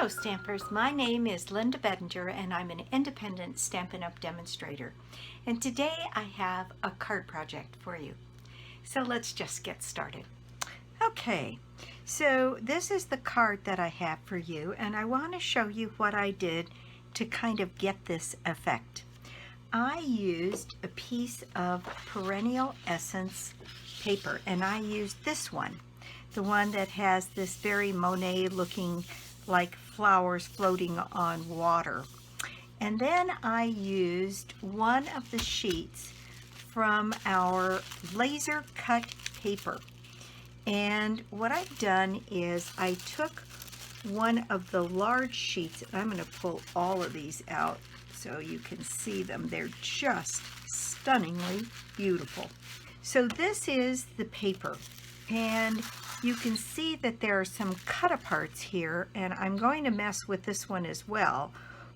Hello Stampers, my name is Linda Bedinger and I'm an independent Stampin' Up! Demonstrator. And today I have a card project for you. So let's just get started. Okay, so this is the card that I have for you and I want to show you what I did to kind of get this effect. I used a piece of Perennial Essence paper and I used this one, the one that has this very Monet looking like flowers floating on water. And then I used one of the sheets from our laser cut paper. And what I've done is I took one of the large sheets. I'm going to pull all of these out so you can see them. They're just stunningly beautiful. So this is the paper, and you can see that there are some cut-aparts here, and I'm going to mess with this one as well,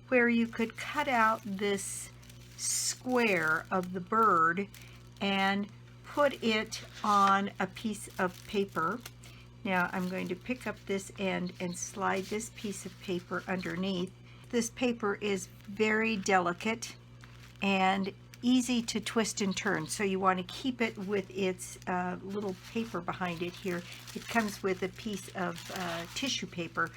where you could cut out this square of the bird and put it on a piece of paper. Now I'm going to pick up this end and slide this piece of paper underneath. This paper is very delicate and easy to twist and turn, so you want to keep it with its little paper behind it here. It comes with a piece of tissue paper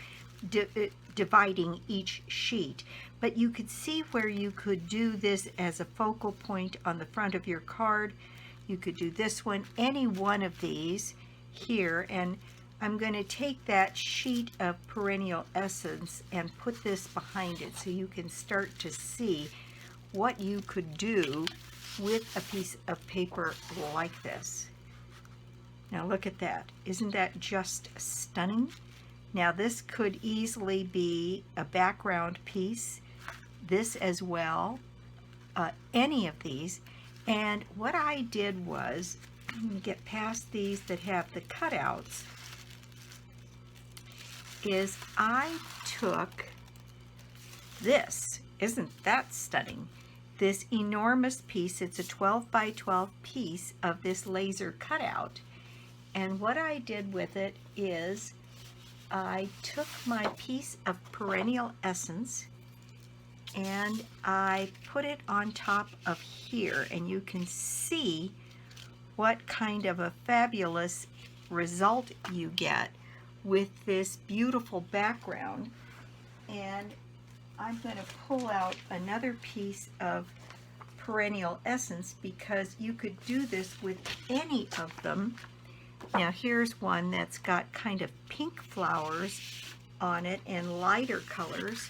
dividing each sheet, but you could see where you could do this as a focal point on the front of your card. You could do this one, any one of these here, and I'm going to take that sheet of Perennial Essence and put this behind it so you can start to see what you could do with a piece of paper like this. Now look at that. Isn't that just stunning? Now this could easily be a background piece, this as well, any of these. And what I did was, I'm going to get past these that have the cutouts, is I took this. Isn't that stunning? This enormous piece, it's a 12 by 12 piece of this laser cutout, and what I did with it is I took my piece of Perennial Essence and I put it on top of here, and you can see what kind of a fabulous result you get with this beautiful background. And I'm going to pull out another piece of Perennial Essence because you could do this with any of them. Now here's one that's got kind of pink flowers on it and lighter colors,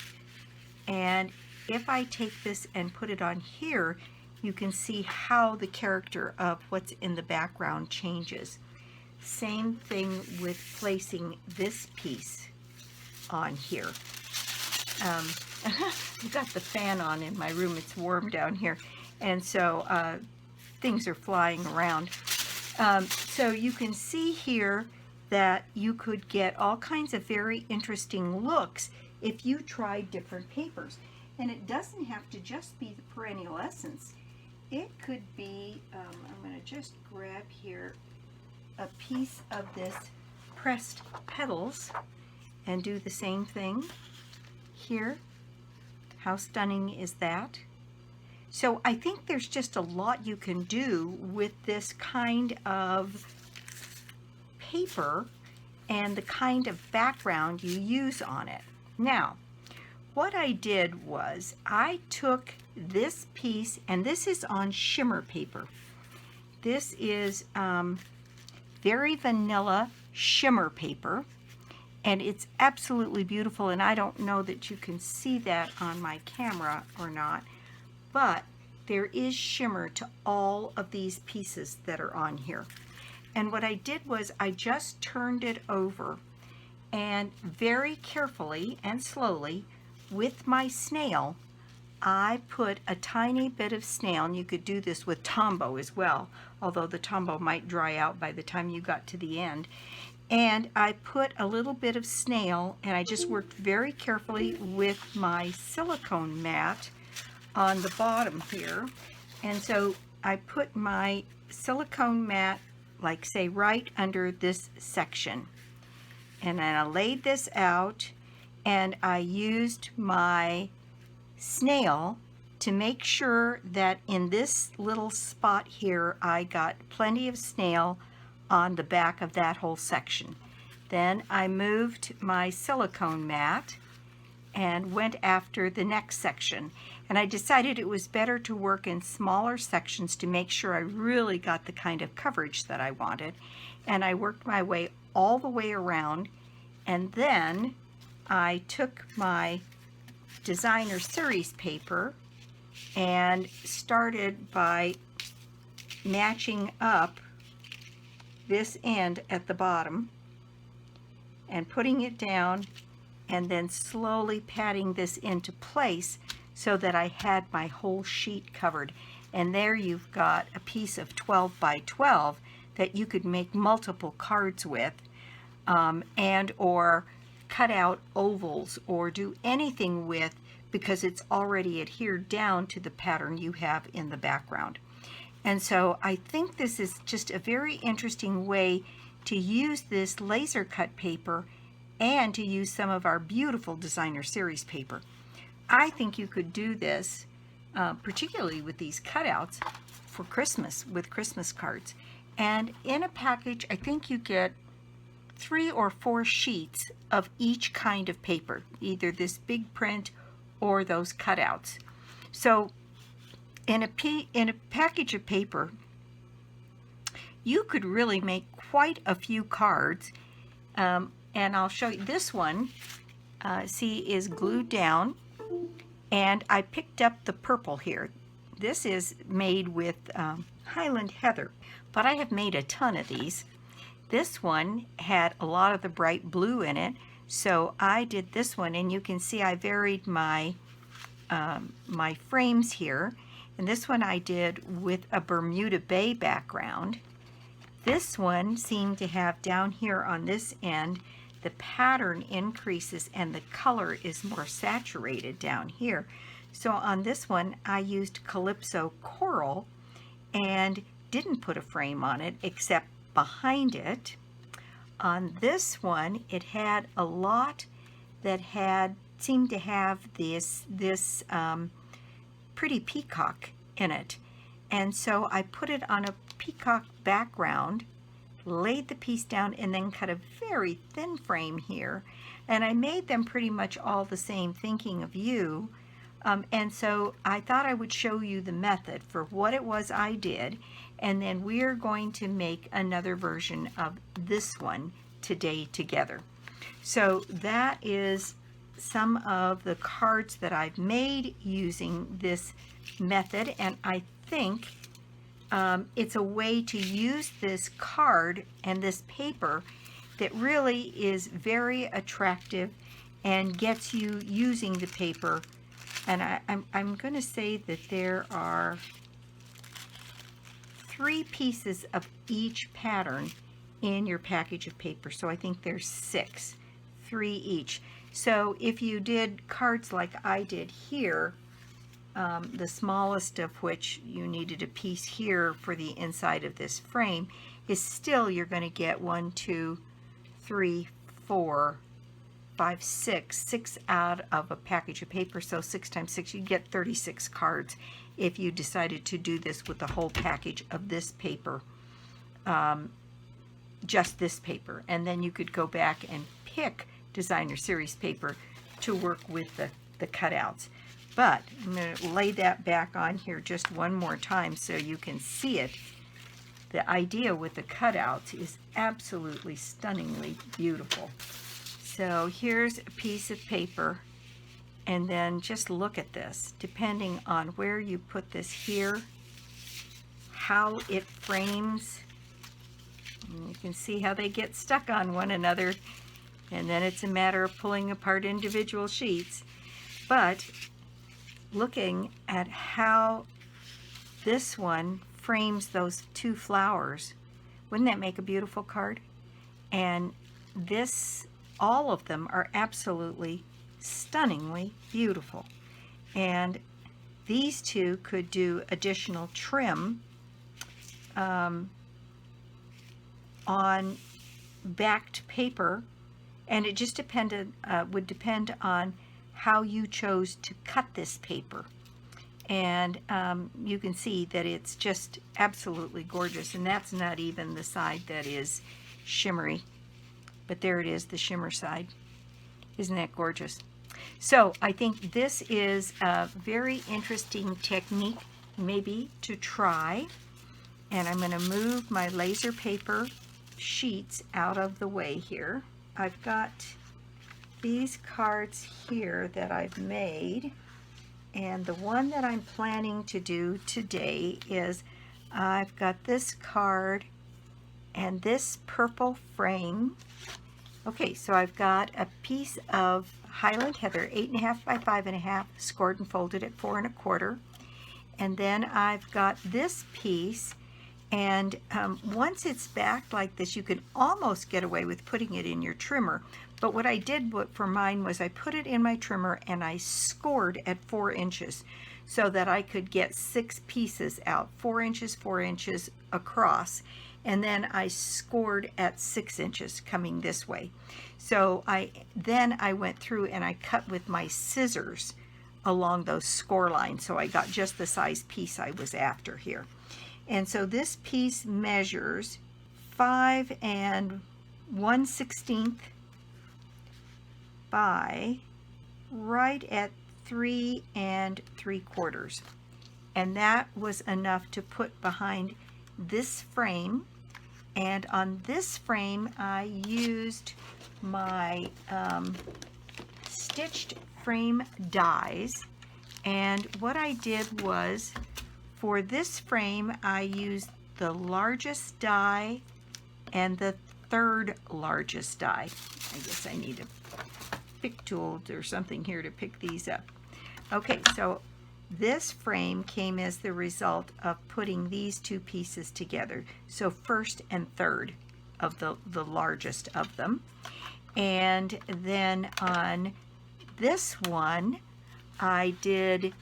and if I take this and put it on here, you can see how the character of what's in the background changes. Same thing with placing this piece on here. I've got the fan on in my room, it's warm down here, and so things are flying around. So you can see here that you could get all kinds of very interesting looks if you try different papers. And it doesn't have to just be the Perennial Essence. It could be, I'm going to just grab here a piece of this pressed petals and do the same thing here. How stunning is that? So I think there's just a lot you can do with this kind of paper and the kind of background you use on it. Now, what I did was I took this piece, and this is on Shimmer paper. This is very vanilla shimmer paper, and it's absolutely beautiful, and I don't know that you can see that on my camera or not, but there is shimmer to all of these pieces that are on here. And what I did was I just turned it over and very carefully and slowly with my snail, I put a tiny bit of snail, and you could do this with Tombow as well, although the Tombow might dry out by the time you got to the end. And I put a little bit of snail, and I just worked very carefully with my silicone mat on the bottom here. And so I put my silicone mat, like say right under this section. And then I laid this out, and I used my snail to make sure that in this little spot here I got plenty of snail on the back of that whole section. Then I moved my silicone mat and went after the next section. And I decided it was better to work in smaller sections to make sure I really got the kind of coverage that I wanted. And I worked my way all the way around, and then I took my designer series paper and started by matching up this end at the bottom and putting it down, and then slowly patting this into place so that I had my whole sheet covered. And there you've got a piece of 12 by 12 that you could make multiple cards with, and or cut out ovals or do anything with, because it's already adhered down to the pattern you have in the background. And so I think this is just a very interesting way to use this laser cut paper and to use some of our beautiful designer series paper. I think you could do this, particularly with these cutouts for Christmas, with Christmas cards. And in a package, I think you get 3 or 4 sheets of each kind of paper, either this big print or those cutouts. So in a package of paper, you could really make quite a few cards. And I'll show you this one, see, is glued down, and I picked up the purple here. This is made with Highland Heather, but I have made a ton of these. This one had a lot of the bright blue in it, so I did this one, and you can see I varied my my frames here. And this one I did with a Bermuda Bay background. This one seemed to have down here on this end, the pattern increases and the color is more saturated down here. So on this one I used Calypso Coral and didn't put a frame on it except behind it. On this one it had a lot that seemed to have this pretty peacock in it, and so I put it on a peacock background, laid the piece down, and then cut a very thin frame here, and I made them pretty much all the same, thinking of you. And so I thought I would show you the method for what it was I did, and then we're going to make another version of this one today together. So that is some of the cards that I've made using this method, and I think it's a way to use this card and this paper that really is very attractive and gets you using the paper. And I'm going to say that there are 3 pieces of each pattern in your package of paper, so I think there's 6, 3 each. So if you did cards like I did here, the smallest of which you needed a piece here for the inside of this frame, is still, you're going to get 1, 2, 3, 4, 5, 6 out of a package of paper. So 6 times 6, you get 36 cards if you decided to do this with the whole package of this paper, just this paper. And then you could go back and pick designer series paper to work with the cutouts. But I'm going to lay that back on here just one more time so you can see it. The idea with the cutouts is absolutely stunningly beautiful. So here's a piece of paper, and then just look at this. Depending on where you put this here, how it frames, and you can see how they get stuck on one another, and then it's a matter of pulling apart individual sheets. But looking at how this one frames those 2 flowers, wouldn't that make a beautiful card? And this, all of them are absolutely stunningly beautiful. And these 2 could do additional trim on backed paper, And it just would depend on how you chose to cut this paper. And you can see that it's just absolutely gorgeous. And that's not even the side that is shimmery. But there it is, the shimmer side. Isn't that gorgeous? So I think this is a very interesting technique maybe to try. And I'm going to move my laser paper sheets out of the way here. I've got these cards here that I've made, and the one that I'm planning to do today is I've got this card and this purple frame. Okay, so I've got a piece of Highland Heather, 8.5 by 5.5, scored and folded at 4 1/4, and then I've got this piece. And once it's backed like this, you can almost get away with putting it in your trimmer. But what I did for mine was I put it in my trimmer and I scored at 4 inches so that I could get 6 pieces out, 4 inches across. And then I scored at 6 inches coming this way. So then I went through and I cut with my scissors along those score lines. So I got just the size piece I was after here. And so this piece measures 5 1/16 by right at 3 3/4. And that was enough to put behind this frame. And on this frame, I used my stitched frame dies. And what I did was, for this frame, I used the largest die and the 3rd largest die. I guess I need a pick tool or something here to pick these up. Okay, so this frame came as the result of putting these 2 pieces together. So 1st and 3rd of the largest of them. And then on this one, I did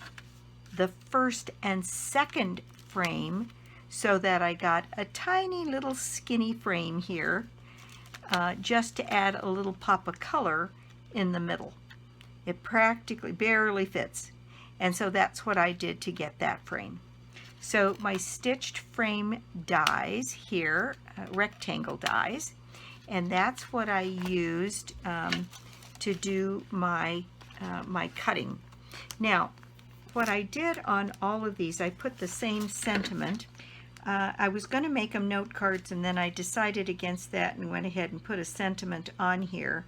the 1st and 2nd frame so that I got a tiny little skinny frame here, just to add a little pop of color in the middle. It practically barely fits, and so that's what I did to get that frame. So my stitched frame dies here, rectangle dies, and that's what I used to do my cutting. Now, what I did on all of these, I put the same sentiment. I was going to make them note cards, and then I decided against that and went ahead and put a sentiment on here.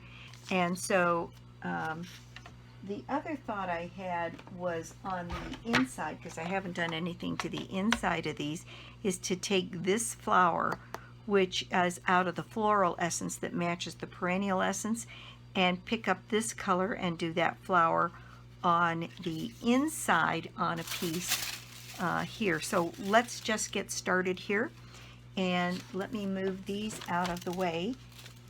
And so the other thought I had was on the inside, because I haven't done anything to the inside of these, is to take this flower, which is out of the floral essence that matches the perennial essence, and pick up this color and do that flower on the inside on a piece here. So let's just get started here, and let me move these out of the way.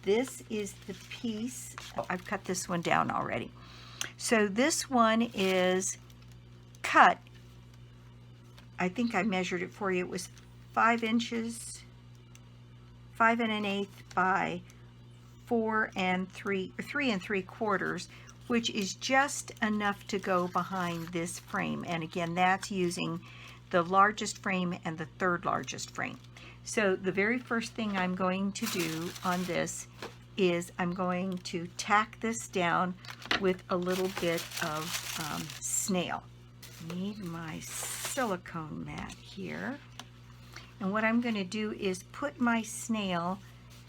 This is the piece. Oh, I've cut this one down already. So this one is cut, I think I measured it for you, it was 5 inches, 5 1/8 by 3 3/4, which is just enough to go behind this frame. And again, that's using the largest frame and the 3rd largest frame. So the very first thing I'm going to do on this is I'm going to tack this down with a little bit of snail. I need my silicone mat here. And what I'm going to do is put my snail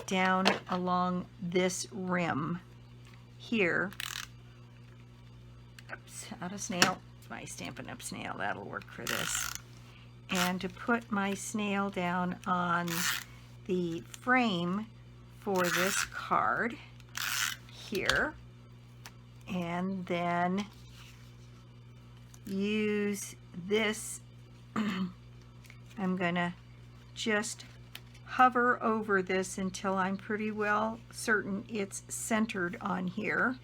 down along this rim here. Oops, not a snail. My Stampin' Up! Snail, that'll work for this. And to put my snail down on the frame for this card here, and then use this. I'm gonna just hover over this until I'm pretty well certain it's centered on here.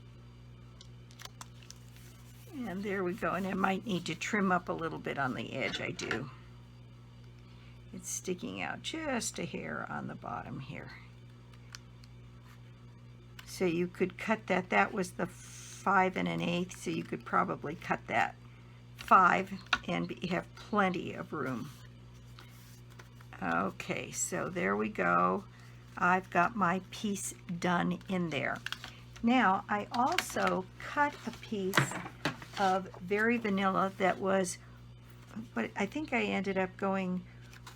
And there we go. And I might need to trim up a little bit on the edge. I do. It's sticking out just a hair on the bottom here. So you could cut that. That was the 5 1/8, so you could probably cut that 5 and have plenty of room. Okay, so there we go. I've got my piece done in there. Now I also cut a piece of Very Vanilla that was, but I think I ended up going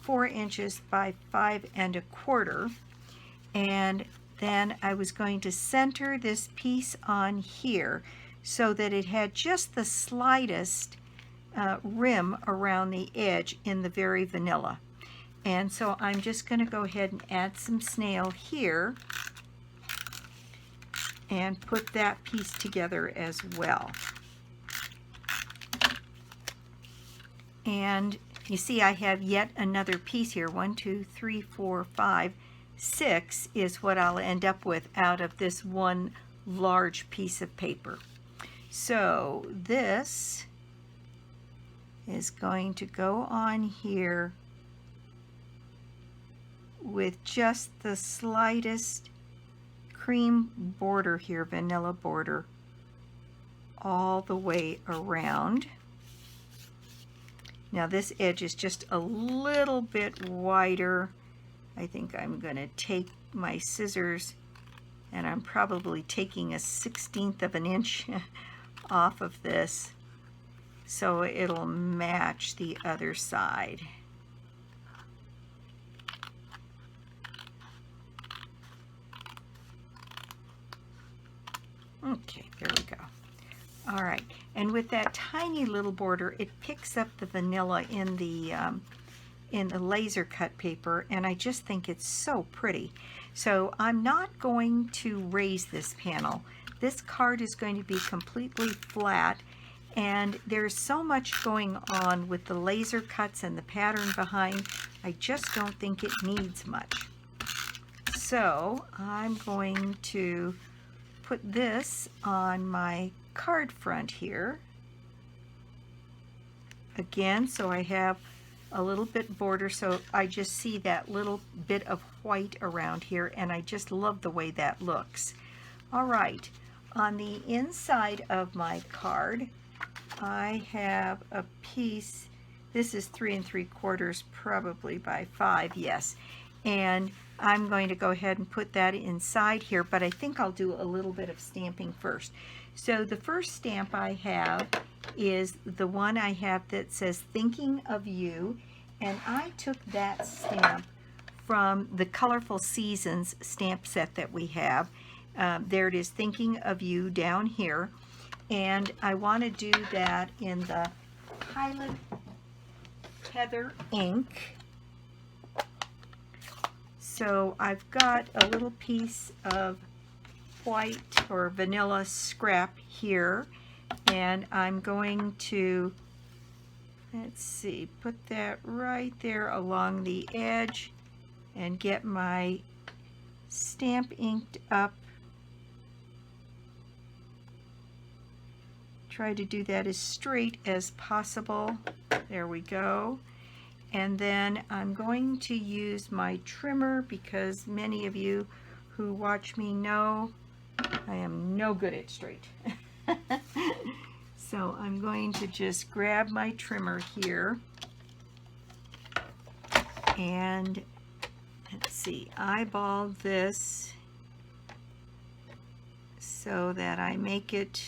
4 inches by 5 1/4, and then I was going to center this piece on here so that it had just the slightest rim around the edge in the Very Vanilla. And so I'm just going to go ahead and add some snail here and put that piece together as well. And you see I have yet another piece here. 1, 2, 3, 4, 5, 6 is what I'll end up with out of this one large piece of paper. So this is going to go on here with just the slightest cream border here, vanilla border, all the way around. Now this edge is just a little bit wider. I think I'm going to take my scissors, and I'm probably taking 1/16 of an inch off of this so it'll match the other side. Okay, there we go. All right, and with that tiny little border, it picks up the vanilla in the laser cut paper, and I just think it's so pretty. So I'm not going to raise this panel. This card is going to be completely flat, and there's so much going on with the laser cuts and the pattern behind, I just don't think it needs much. So I'm going to put this on my card front here again, so I have a little bit border, so I just see that little bit of white around here, and I just love the way that looks. All right, on the inside of my card I have a piece. This is 3 3/4 probably by 5, yes, and I'm going to go ahead and put that inside here, but I think I'll do a little bit of stamping first. So the first stamp I have is the one I have that says Thinking of You, and I took that stamp from the Colorful Seasons stamp set that we have. There it is, Thinking of You down here, and I want to do that in the Pilot Heather ink. So I've got a little piece of white or vanilla scrap here, and I'm going to, let's see, put that right there along the edge and get my stamp inked up. Try to do that as straight as possible. There we go. And then I'm going to use my trimmer, because many of you who watch me know I am no good at straight. So I'm going to just grab my trimmer here and, let's see, eyeball this so that I make it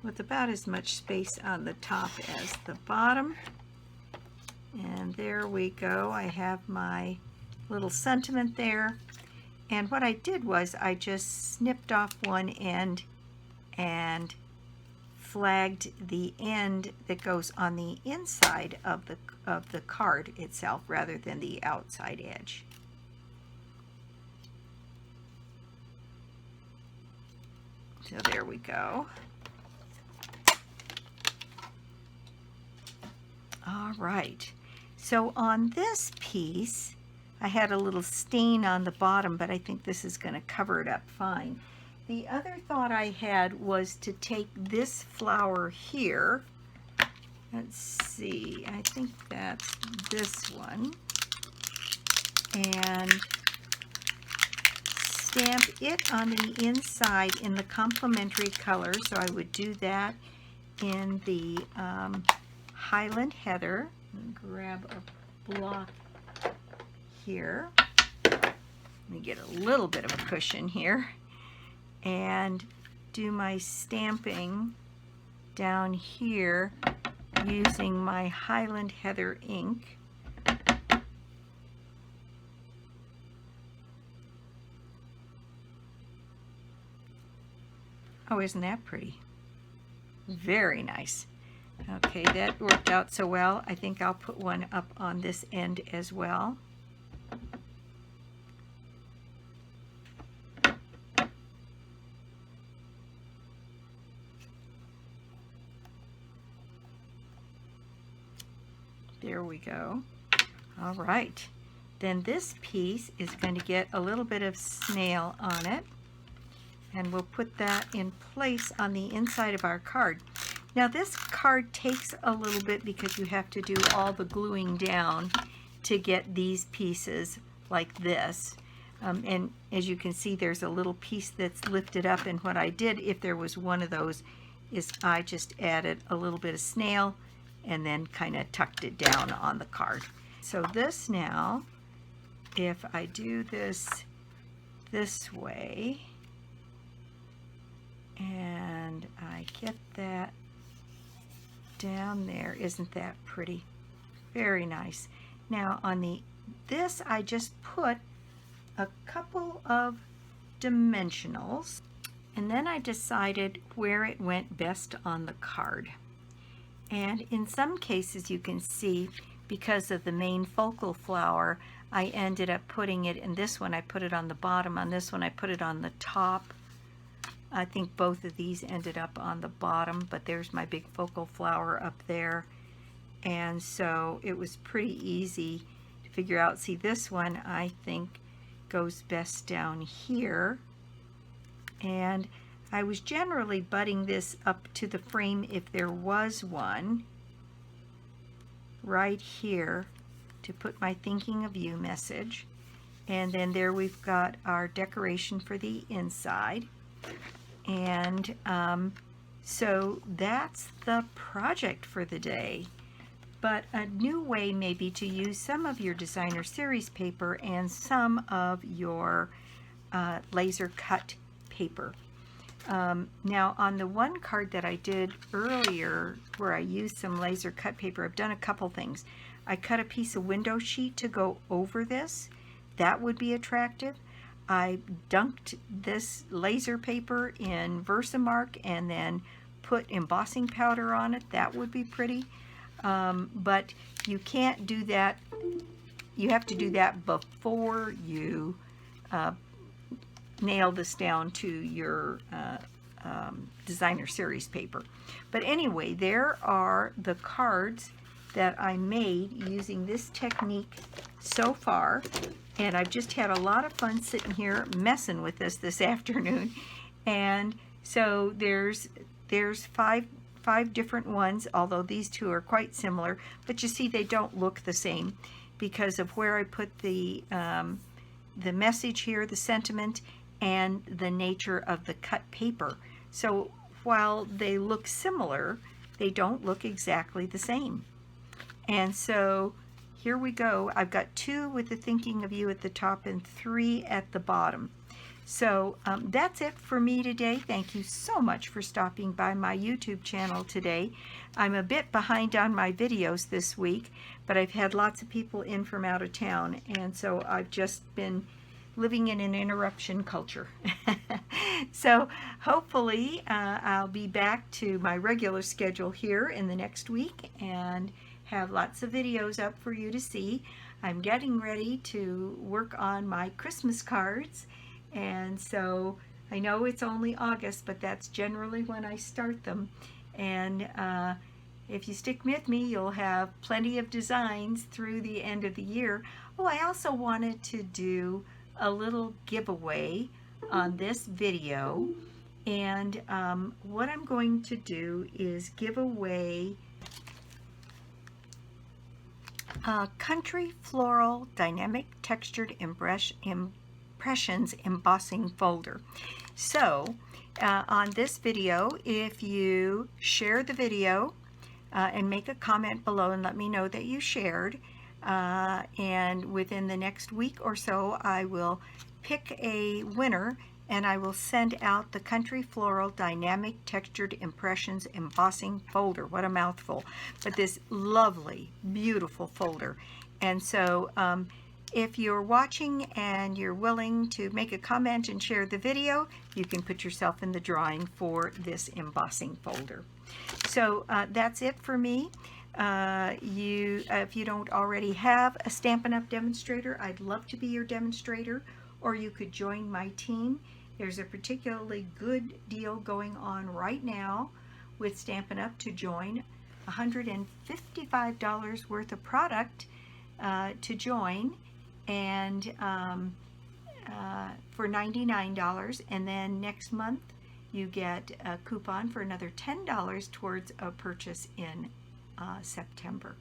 with about as much space on the top as the bottom. And there we go. I have my little sentiment there. And what I did was I just snipped off one end and flagged the end that goes on the inside of the card itself rather than the outside edge. So there we go. All right, so on this piece, I had a little stain on the bottom, but I think this is going to cover it up fine. The other thought I had was to take this flower here. Let's see, I think that's this one. and stamp it on the inside in the complementary color. So I would do that in the Highland Heather. Grab a block here. Let me get a little bit of a cushion here and do my stamping down here using my Highland Heather ink. Oh, isn't that pretty? Very nice. Okay, that worked out so well. I think I'll put one up on this end as well. There we go. All right. Then this piece is going to get a little bit of snail on it. And we'll put that in place on the inside of our card. Now this card takes a little bit because you have to do all the gluing down to get these pieces like this. And as you can see, there's a little piece that's lifted up, and what I did, if there was one of those, is I just added a little bit of snail and then kind of tucked it down on the card. So this now, if I do this way, and I get that down there, isn't that pretty? Very nice. Now on this I just put a couple of dimensionals, and then I decided where it went best on the card. And in some cases you can see, because of the main focal flower, I ended up putting it in this one. I put it on the bottom. On this one I put it on the top. I think both of these ended up on the bottom, but there's my big focal flower up there. And so it was pretty easy to figure out. See, this one I think goes best down here. And I was generally butting this up to the frame if there was one right here to put my thinking of you message. And then there we've got our decoration for the inside. And so that's the project for the day. But a new way maybe to use some of your designer series paper and some of your laser cut paper. Now on the one card that I did earlier where I used some laser cut paper, I've done a couple things. I cut a piece of window sheet to go over this. That would be attractive. I dunked this laser paper in Versamark and then put embossing powder on it. That would be pretty. But you can't do that. You have to do that before you nail this down to your designer series paper. But anyway, there are the cards that I made using this technique so far. And I've just had a lot of fun sitting here messing with this afternoon. And so there's five different ones, although these two are quite similar. But you see, they don't look the same because of where I put the message here, the sentiment, and the nature of the cut paper. So while they look similar, they don't look exactly the same. And so here we go. I've got 2 with the thinking of you at the top and 3 at the bottom. So that's it for me today. Thank you so much for stopping by my YouTube channel today. I'm a bit behind on my videos this week, but I've had lots of people in from out of town, and so I've just been living in an interruption culture. So hopefully I'll be back to my regular schedule here in the next week and have lots of videos up for you to see. I'm getting ready to work on my Christmas cards, and so I know it's only August, but that's generally when I start them. And if you stick with me, you'll have plenty of designs through the end of the year. Oh, I also wanted to do a little giveaway on this video, and what I'm going to do is give away Country Floral Dynamic Textured Impressions Embossing Folder. So on this video, if you share the video and make a comment below and let me know that you shared, and within the next week or so I will pick a winner and I will send out the Country Floral Dynamic Textured Impressions Embossing Folder. What a mouthful, but this lovely, beautiful folder. And so if you're watching and you're willing to make a comment and share the video, you can put yourself in the drawing for this embossing folder. So that's it for me. If you don't already have a Stampin' Up! Demonstrator, I'd love to be your demonstrator, or you could join my team. There's a particularly good deal going on right now with Stampin' Up! To join. $155 worth of product to join, and for $99, and then next month you get a coupon for another $10 towards a purchase in September.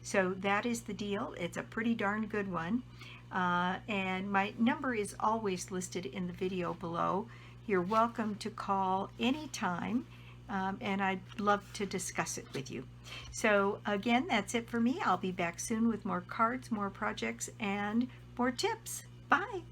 So that is the deal. It's a pretty darn good one. And my number is always listed in the video below. You're welcome to call anytime, and I'd love to discuss it with you. So again, that's it for me. I'll be back soon with more cards, more projects, and more tips. Bye!